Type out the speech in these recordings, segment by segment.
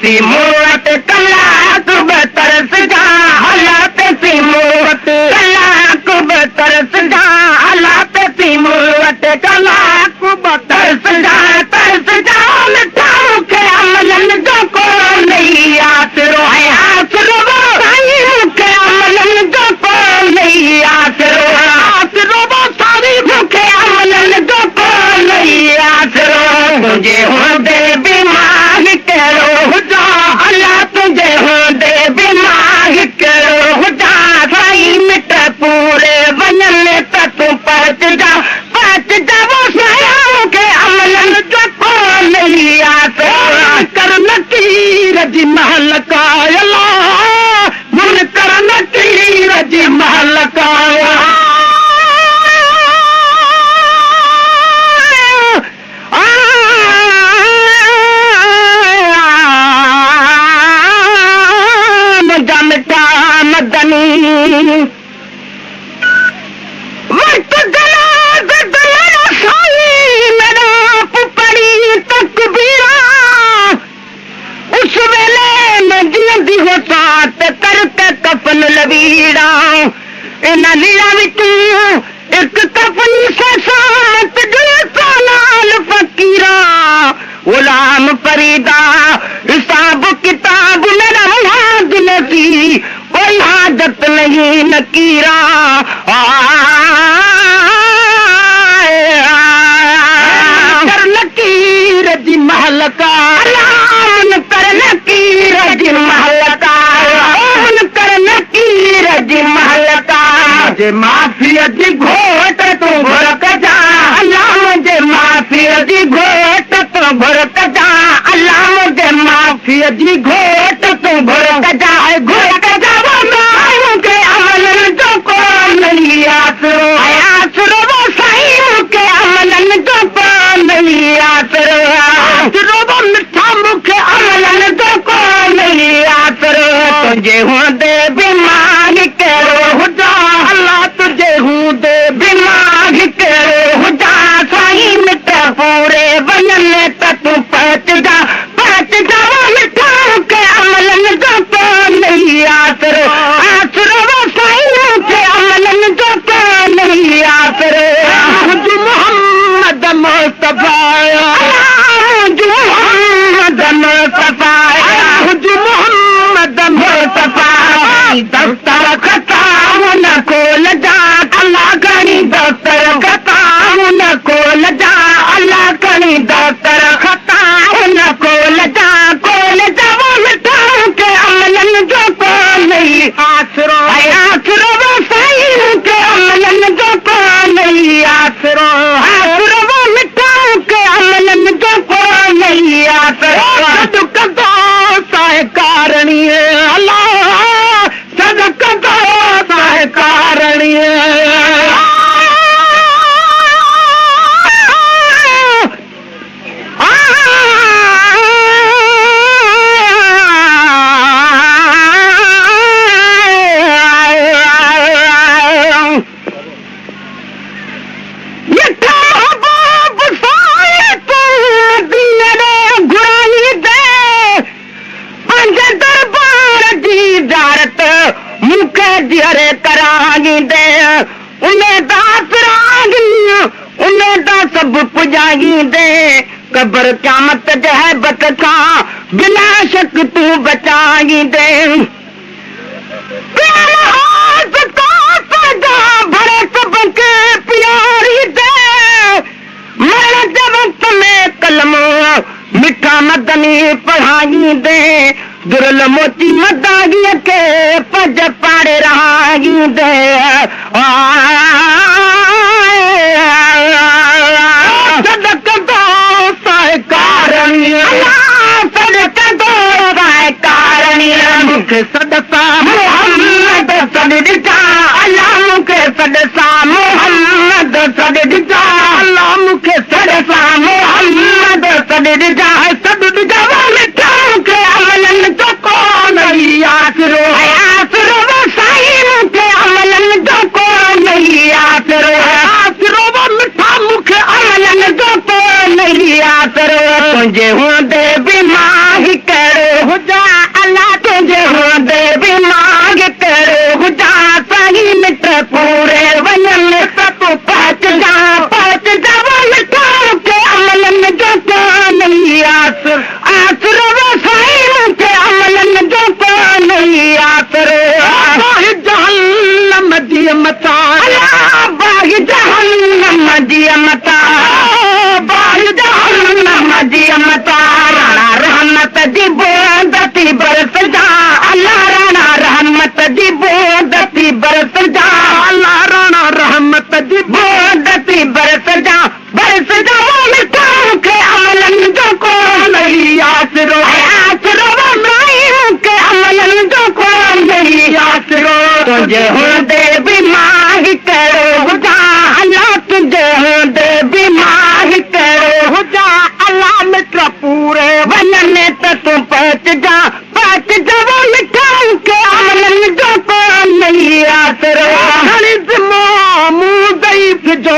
C मूवत कलाक तरस जा हालात सी मूवत कलाक तरस जा हालात सी मूवत कलाक तरस जा मिठा मूंखे अमलन जो को नहीं आसरो है आसरो साईं मूंखे अमलन जो को नहीं आसरो सारी मूंखे अमलन जो को नहीं आसरो तुझे हूंदे बीमार कहिड़ो हुजा अलाह तुझे हूंदे बीमार कहिड़ो हुजा साईं मिट पूरे वञनि त तूं पहुच जा वो साईं मूंखे अमलन जो को नहीं आसरो कर नकीर जी महल कायला मुन कर नकीर जी महल काया कफन लवीड़ा इन लीड़ा विचू एक कफन से साथ लाल फकीरा गुलाम फरीदा हिसाब किताब मेरा मुहाद नसी कोई हाजत नहीं नकीरा कर लकीर जी महल का अलाम कर लकीर जी महल का जी महल का मुझे माफ़ी जी घोट तू घुर कजा अल्लाह मुझे माफ़ी जी घोट तू घुर कजा अल्लाह मुझे माफ़ी जी घोट तू घुर कजा वो साईं के अमलन जो को नहीं आसरो वो साईं के अमलन जो को नहीं आसरो वो मिठा मूंखे अमलन जो को नहीं आसरो तुझे हूंदे बीमार कहिड़ो हुजा अलाह तुझे हूंदे बीमार कहिड़ो हुजा साईं मिट पूरे वञनि त तूं पहुच जा वो मिठा मूंखे अमलन जो को नहीं आसरो वो साईं मूंखे अमलन जो को नहीं आसरो मोहम्मद मुस्तफा मोहम्मद मुस्तफा मोहम्मद मुस्तफा दफ्तर खताम न खोल जा अल्लाह करी दफ्तर खताम न खोल जा अल्लाह करी दफ्तर खताम न खोल जा वो मिठा के अमलन जो को नहीं आसरो वो साईं के अमलन जो को नहीं आसरो वो मिठा के अमलन जो को नहीं आसरो कदो साईं कारणी अल्लाह कारणी अरे करांगी दे उन्हें दास रांगी उन्हें दा सब पुजागी दे कब्र क़यामत जहबत का बिना शक तू बचागी दे भरे सबके प्यारी दे मरण के वक्त में कलम मिठा मदनी पढ़ागी दे दुर्ल मोती मदागी के पज पाड़े रहागी दे सदक दो साईं कारणी सदक दो साईं कारणी मूंखे सदका मोहम्मद सॾ ॾिठा अल्लाह मूंखे सॾसा मोहम्मद सॾ ॾिठा अल्लाह मूंखे सॾसा मोहम्मद सॾ ॾिठा सॾ ॾिठा मिठा मूंखे अमलन जो को नहीं आसरो वो साईं मूंखे अमलन जो को नहीं आसरो वो मिठा मूंखे अमलन जो को नहीं आसरो तुंहिंजे हूंदे बीमार कहिड़ो आसरो जहन्नम जी मता बाहि जहन्नम जी मता बाहि जहन्नम जी मता राणा रहमत जी बूंदती बरस जा अल्लाह राणा रहमत जी बूंदती बरस जा अल्लाह राणा रहमत जी बूंदती बरस जा के अमलन जो को नहीं आसरो आसरो इब्राहिम के अमलन जो को नहीं आसरो तुझे हूंदे बि मां कहिड़ो हुजां अल्लाह तुझे हूंदे बि मां कहिड़ो हुजां अल्लाह मिट पूरे वञनि त तूं पहुच जा वो मिठाई के अमलन जो को नहीं आसरो खणी ज़िम्मो मूं ज़ईफ़ जो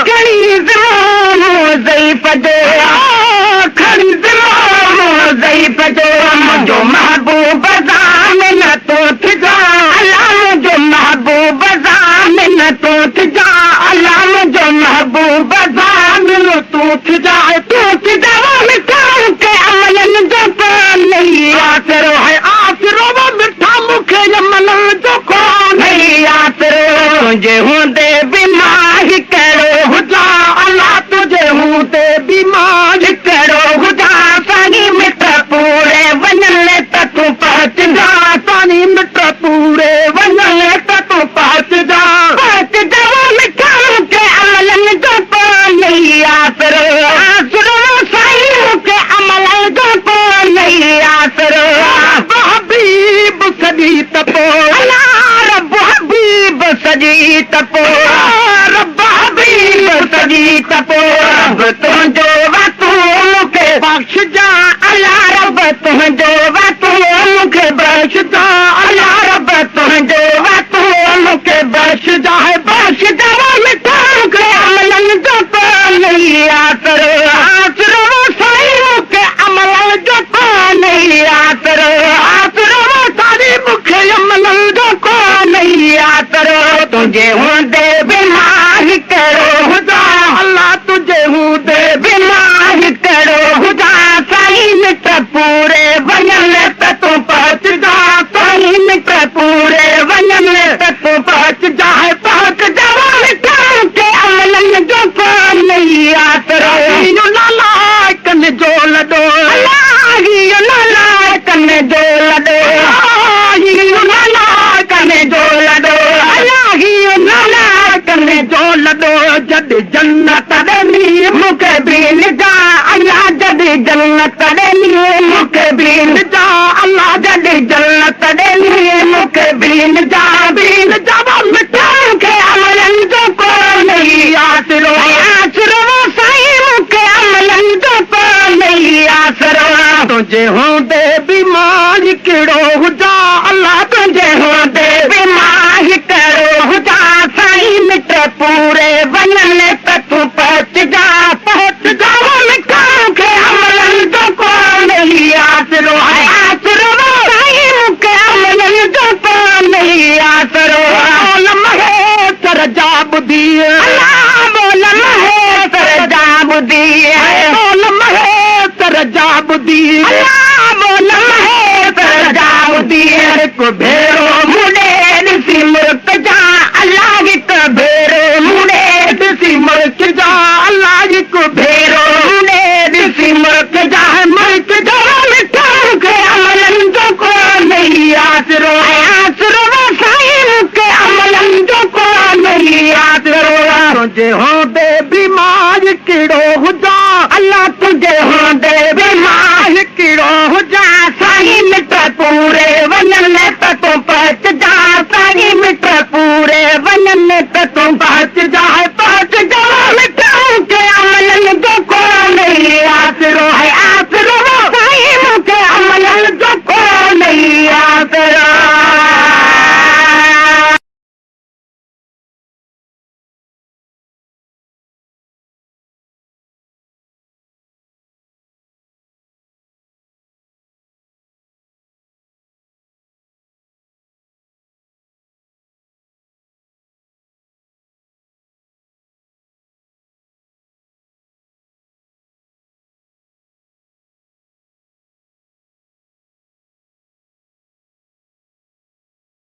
खणी ज़िम्मो ज़ईफ़ जो खणी ज़िम्मो ज़ईफ़ जो मुंहिंजो महबूब ज़ामिन तो थिजा अल्लाह मुंहिंजो महबूब ज़ामिन तो थिजा अल्लाह मुंहिंजो महबूब ज़ामिन तो थिजा वो मिठाई के अमलन जो को नहीं आसरो है आसरो वो मिठा मूंखे अमलन जो को नहीं आसरो तुझे हूंदे बि मां कहिड़ो हुजां अल्लाह तुझे हूंदे बि मां कहिड़ो हुजां साईं मिट पूरे वञनि त तूं पहुच जा साईं मिट पूरे वञनि त तूं पहुच जा वो मिठा मूंखे अमलन जो को नहीं आसरो आसरो साईं मूंखे अमलन जो को नहीं आसरो हबीब सॼी तपो अल्लाह रब हबीब सॼी तपो रब हबीब सॼी तपो रब तुंहिंजो वतू मूंखे बख़्श जा अल्लाह रब तुंहिंजो वतू मूंखे बख़्श जा अल्लाह रब तुंहिंजो वतू मूंखे बख़्श जा वो मिठा मूंखे अमलन जो को नहीं आसरो आसरो साईं मूंखे अमलन जो को नहीं आसरो आसरो साईं मूंखे अमलन जो को नहीं आसरो तुझे हूंदे बि मां कहिड़ो हुजां अल्लाह तुझे हूंदे बि मां कहिड़ो हुजां साईं मिट पूरे वञनि त तूं पहुच जा साईं मिट पूरे वञनि त तूं पहुच जा वो मिठा मूंखे अमलन जो को नहीं आसरो लाला कन जो लॾो अल्लाह लाला कन जो लॾो लाला कन जो लॾो अल्लाह लाला कन जो लॾो जॾहिं जन्नत ॾिनी मूंखे बि लिजा अल्लाह जॾहिं जन्नत ॾिनी मूंखे बि लिजा अल्लाह जॾहिं जन्नत ॾिनी मूंखे बि लिजा वो मिठा मूंखे अमलन जो को नहीं आसरो आसरो साईं मूंखे अमलन जो को नहीं आसरो तुझे हूंदे बि मां कहिड़ो हुजां अल्लाह तुझे हूंदे बि मां कहिड़ो हुजां साईं मिट पूरे वञनि त तूं पहुच जा वो मिठा मूंखे अमलन जो को नहीं आसरो आसरो साईं मूंखे अमलन जो को नहीं आसरो महेश्वर जा ॿुधी अल्लाह बोल महेश्वर जा ॿुधी बोल महेश्वर जा ॿुधी अल्लाह बोल महेश्वर जा ॿुधी हिकु भेरो मुड़े ॾिसी मुल्क जा अल्लाह हिकु भेरो मुड़े ॾिसी मुल्क जा अल्लाह हिकु भेरो मुड़े ॾिसी मुल्क जा मिठा मूंखे अमलन जो को नहीं आसरो आसरो साईं मूंखे अमलन जो को नहीं आसरो तुझे हो